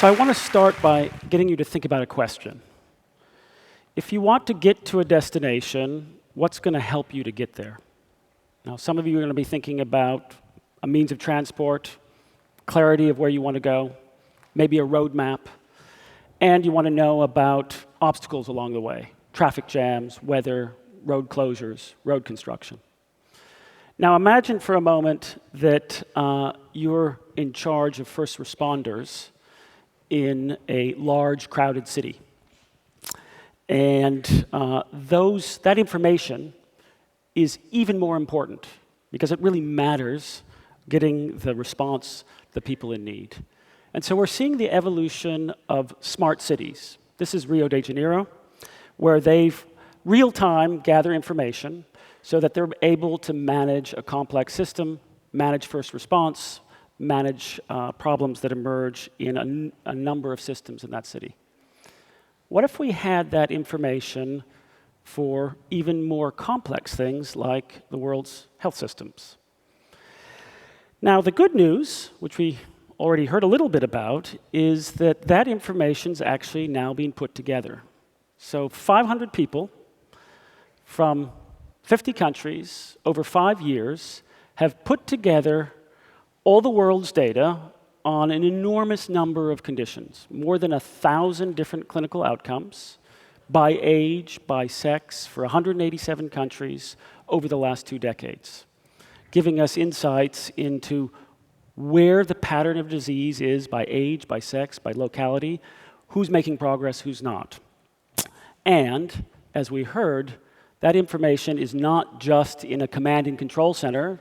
So I want to start by getting you to think about a question. If you want to get to a destination, what's going to help you to get there? Now, some of you are going to be thinking about a means of transport, clarity of where you want to go, maybe a roadmap, and you want to know about obstacles along the way, traffic jams, weather, road closures, road construction. Now, imagine for a moment that you're in charge of first responders in a large, crowded city. And that information is even more important because it really matters getting the response the people in need. And so we're seeing the evolution of smart cities. This is Rio de Janeiro, where they've real-time gather information so that they're able to manage a complex system, manage first response, manage problems that emerge in a number of systems in that city. What if we had that information for even more complex things like the world's health systems? Now, the good news, which we already heard a little bit about, is that that information is actually now being put together. So 500 people from 50 countries over 5 years have put together all the world's data on an enormous number of conditions, more than 1,000 different clinical outcomes by age, by sex, for 187 countries over the last 2 decades, giving us insights into where the pattern of disease is by age, by sex, by locality, who's making progress, who's not. And, as we heard, that information is not just in a command and control center,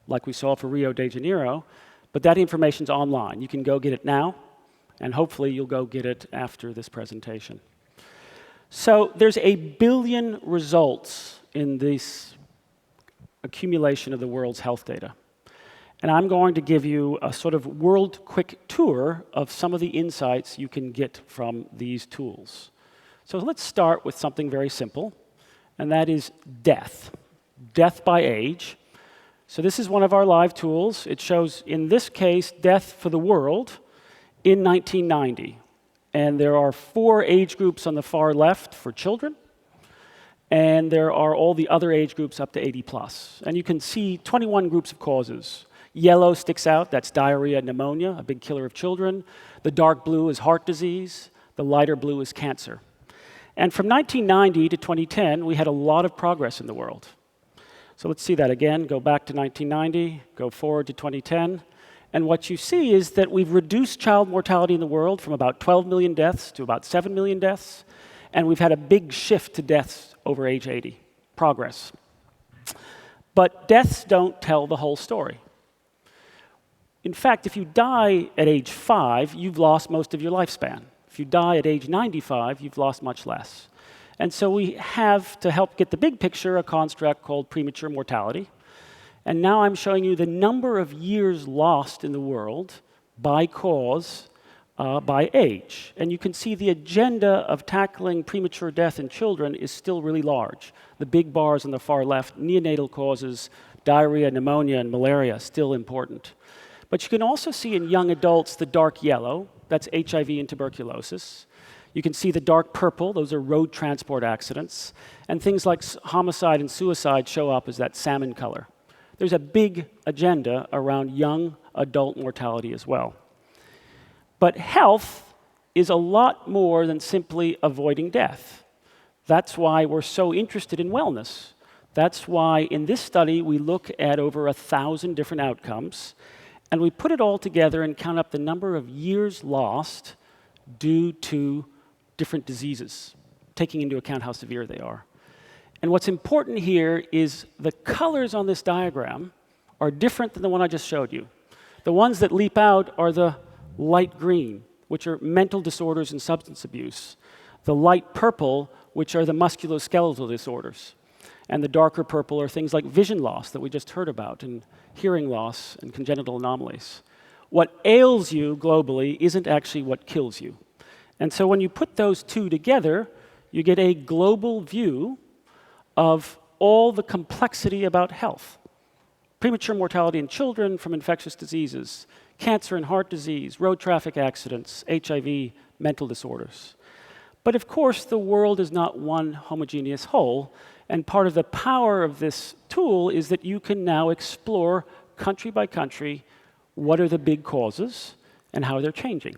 like we saw for Rio de Janeiro, but that information's online. You can go get it now, and hopefully you'll go get it after this presentation. So there's 1 billion results in this accumulation of the world's health data. And I'm going to give you a sort of world quick tour of some of the insights you can get from these tools. So let's start with something very simple, and that is death. Death by age. So this is one of our live tools. It shows, in this case, death for the world in 1990. And there are 4 age groups on the far left for children, and there are all the other age groups up to 80 plus. And you can see 21 groups of causes. Yellow sticks out, that's diarrhea and pneumonia, a big killer of children. The dark blue is heart disease. The lighter blue is cancer. And from 1990 to 2010, we had a lot of progress in the world. So let's see that again. Go back to 1990, go forward to 2010. And what you see is that we've reduced child mortality in the world from about 12 million deaths to about 7 million deaths. And we've had a big shift to deaths over age 80. Progress. But deaths don't tell the whole story. In fact, if you die at age 5, you've lost most of your lifespan. If you die at age 95, you've lost much less. And so we have, to help get the big picture, a construct called premature mortality. And now I'm showing you the number of years lost in the world by cause, by age. And you can see the agenda of tackling premature death in children is still really large. The big bars on the far left, neonatal causes, diarrhea, pneumonia, and malaria, still important. But you can also see in young adults the dark yellow, that's HIV and tuberculosis. You can see the dark purple, those are road transport accidents. And things like homicide and suicide show up as that salmon color. There's a big agenda around young adult mortality as well. But health is a lot more than simply avoiding death. That's why we're so interested in wellness. That's why in this study we look at over 1,000 different outcomes, and we put it all together and count up the number of years lost due to different diseases, taking into account how severe they are. And what's important here is the colors on this diagram are different than the one I just showed you. The ones that leap out are the light green, which are mental disorders and substance abuse. The light purple, which are the musculoskeletal disorders. And the darker purple are things like vision loss that we just heard about, and hearing loss and congenital anomalies. What ails you globally isn't actually what kills you. And so when you put those two together, you get a global view of all the complexity about health. Premature mortality in children from infectious diseases, cancer and heart disease, road traffic accidents, HIV, mental disorders. But of course, the world is not one homogeneous whole, and part of the power of this tool is that you can now explore country by country what are the big causes and how they're changing.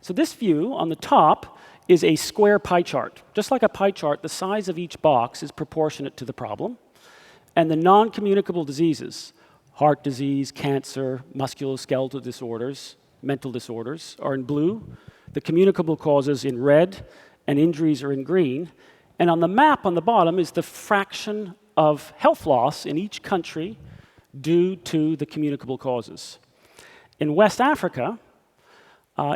So this view on the top is a square pie chart. Just like a pie chart, the size of each box is proportionate to the problem. And the non-communicable diseases, heart disease, cancer, musculoskeletal disorders, mental disorders, are in blue. The communicable causes in red, and injuries are in green. And on the map on the bottom is the fraction of health loss in each country due to the communicable causes. In West Africa,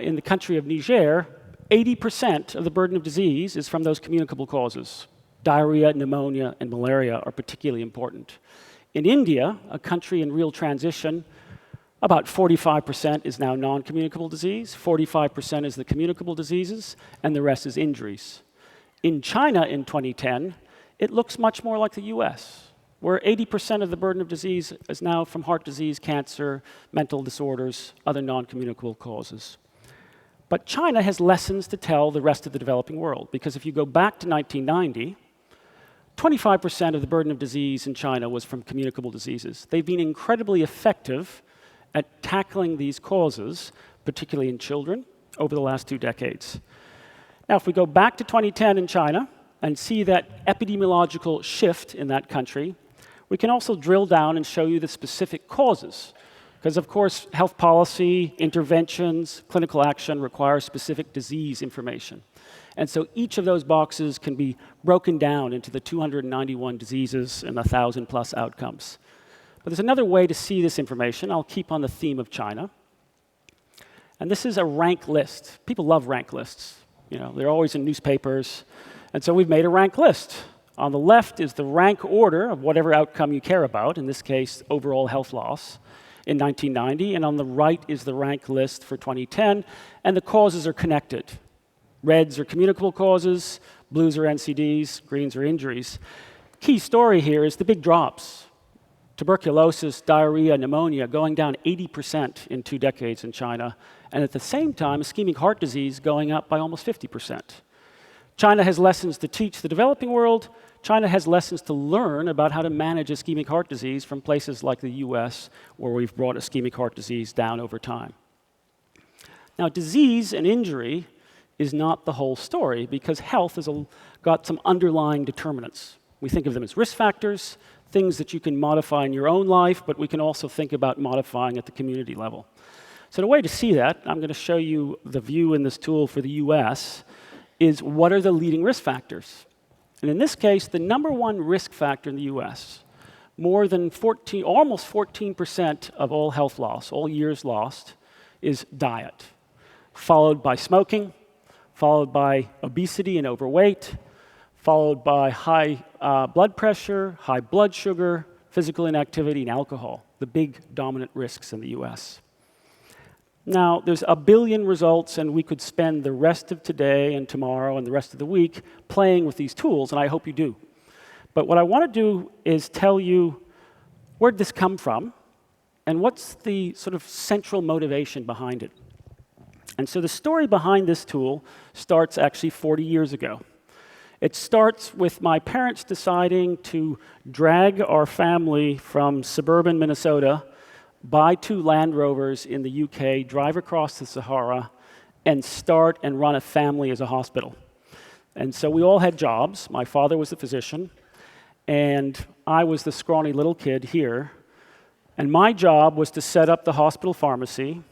in the country of Niger, 80% of the burden of disease is from those communicable causes. Diarrhea, pneumonia, and malaria are particularly important. In India, a country in real transition, about 45% is now non-communicable disease, 45% is the communicable diseases, and the rest is injuries. In China in 2010, it looks much more like the US, where 80% of the burden of disease is now from heart disease, cancer, mental disorders, other non-communicable causes. But China has lessons to tell the rest of the developing world, because if you go back to 1990, 25% of the burden of disease in China was from communicable diseases. They've been incredibly effective at tackling these causes, particularly in children, over the last 2 decades. Now, if we go back to 2010 in China and see that epidemiological shift in that country, we can also drill down and show you the specific causes. Because, of course, health policy, interventions, clinical action require specific disease information. And so each of those boxes can be broken down into the 291 diseases and the 1,000+ outcomes. But there's another way to see this information. I'll keep on the theme of China. And this is a rank list. People love rank lists. You know, they're always in newspapers. And so we've made a rank list. On the left is the rank order of whatever outcome you care about, in this case, overall health loss, in 1990. And on the right is the rank list for 2010. And the causes are connected. Reds are communicable causes, blues are NCDs, greens are injuries. Key story here is the big drops. Tuberculosis, diarrhea, pneumonia going down 80% in 2 decades in China, and at the same time, ischemic heart disease going up by almost 50%. China has lessons to teach the developing world. China has lessons to learn about how to manage ischemic heart disease from places like the US, where we've brought ischemic heart disease down over time. Now, disease and injury is not the whole story, because health has got some underlying determinants. We think of them as risk factors, things that you can modify in your own life, but we can also think about modifying at the community level. So the way to see that, I'm going to show you the view in this tool for the US, is what are the leading risk factors? And in this case, the #1 risk factor in the US, more than almost 14% of all health loss, all years lost, is diet, followed by smoking, followed by obesity and overweight, followed by high blood pressure, high blood sugar, physical inactivity, and alcohol, the big dominant risks in the US. Now, there's a billion results, and we could spend the rest of today and tomorrow and the rest of the week playing with these tools, and I hope you do. But what I want to do is tell you where did this come from, and what's the sort of central motivation behind it. And so the story behind this tool starts actually 40 years ago. It starts with my parents deciding to drag our family from suburban Minnesota, buy 2 Land Rovers in the UK, drive across the Sahara, and start and run a family as a hospital. And so we all had jobs. My father was a physician, and I was the scrawny little kid here. And my job was to set up the hospital pharmacy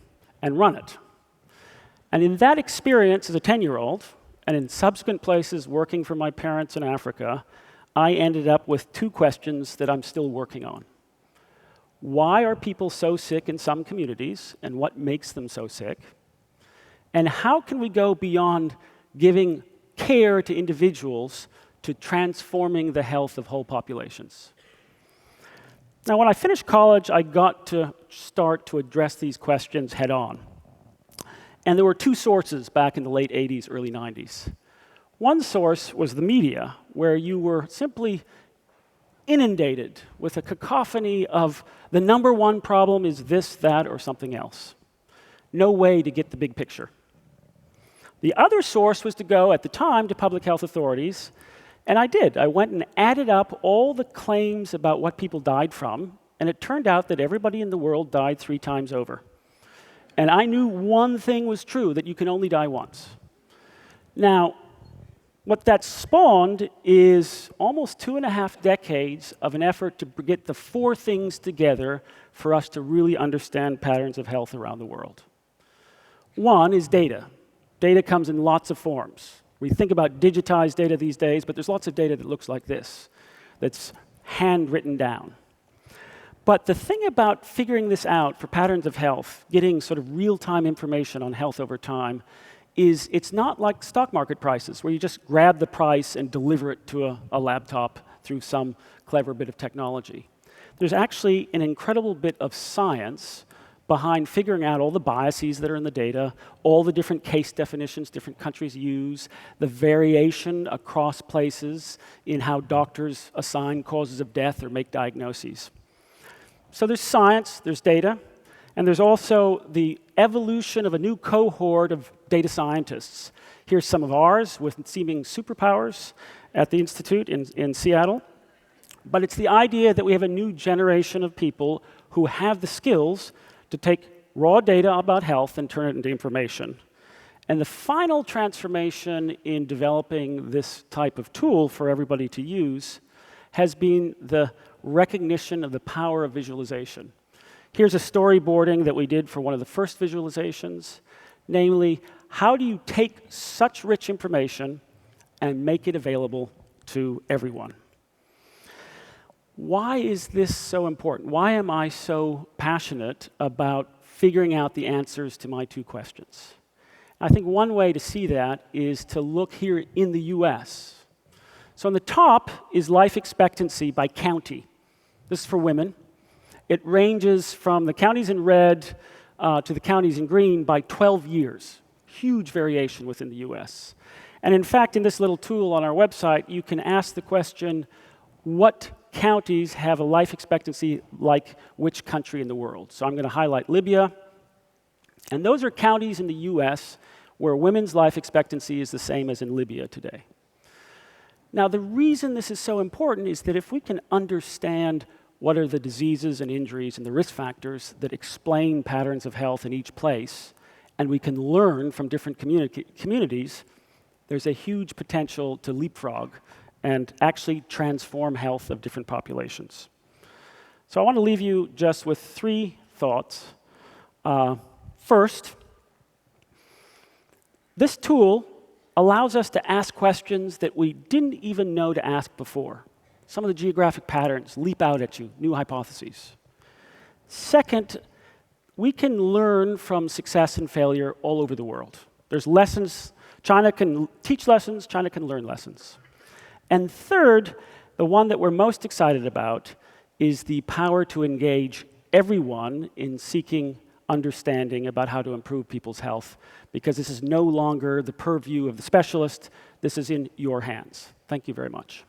and run it. And in that experience as a 10-year-old, and in subsequent places working for my parents in Africa, I ended up with 2 questions that I'm still working on. Why are people so sick in some communities, and what makes them so sick? And how can we go beyond giving care to individuals to transforming the health of whole populations? Now, when I finished college, I got to start to address these questions head on. And there were 2 sources back in the late 80s, early 90s. One source was the media, where you were simply inundated with a cacophony of the number one problem is this, that, or something else. No way to get the big picture. The other source was to go, at the time, to public health authorities, and I did. I went and added up all the claims about what people died from, and it turned out that everybody in the world died 3 times over. And I knew one thing was true, that you can only die once. Now, what that spawned is almost 2.5 decades of an effort to get the 4 things together for us to really understand patterns of health around the world. One is data. Data comes in lots of forms. We think about digitized data these days, but there's lots of data that looks like this, that's handwritten down. But the thing about figuring this out for patterns of health, getting sort of real-time information on health over time, is it's not like stock market prices, where you just grab the price and deliver it to a laptop through some clever bit of technology. There's actually an incredible bit of science behind figuring out all the biases that are in the data, all the different case definitions different countries use, the variation across places in how doctors assign causes of death or make diagnoses. So there's science, there's data, and there's also the evolution of a new cohort of data scientists. Here's some of ours with seeming superpowers at the Institute in Seattle. But it's the idea that we have a new generation of people who have the skills to take raw data about health and turn it into information. And the final transformation in developing this type of tool for everybody to use has been the recognition of the power of visualization. Here's a storyboarding that we did for one of the first visualizations, namely, how do you take such rich information and make it available to everyone? Why is this so important? Why am I so passionate about figuring out the answers to my 2 questions? I think one way to see that is to look here in the US. So on the top is life expectancy by county. This is for women. It ranges from the counties in red to the counties in green by 12 years. Huge variation within the US. And in fact, in this little tool on our website, you can ask the question, what counties have a life expectancy like which country in the world? So I'm going to highlight Libya. And those are counties in the US where women's life expectancy is the same as in Libya today. Now, the reason this is so important is that if we can understand what are the diseases and injuries and the risk factors that explain patterns of health in each place, and we can learn from different communities, there's a huge potential to leapfrog and actually transform health of different populations. So I want to leave you just with 3 thoughts. First, this tool allows us to ask questions that we didn't even know to ask before. Some of the geographic patterns leap out at you, new hypotheses. Second, we can learn from success and failure all over the world. There's lessons. China can teach lessons, China can learn lessons. And third, the one that we're most excited about is the power to engage everyone in seeking understanding about how to improve people's health, because this is no longer the purview of the specialist. This is in your hands. Thank you very much.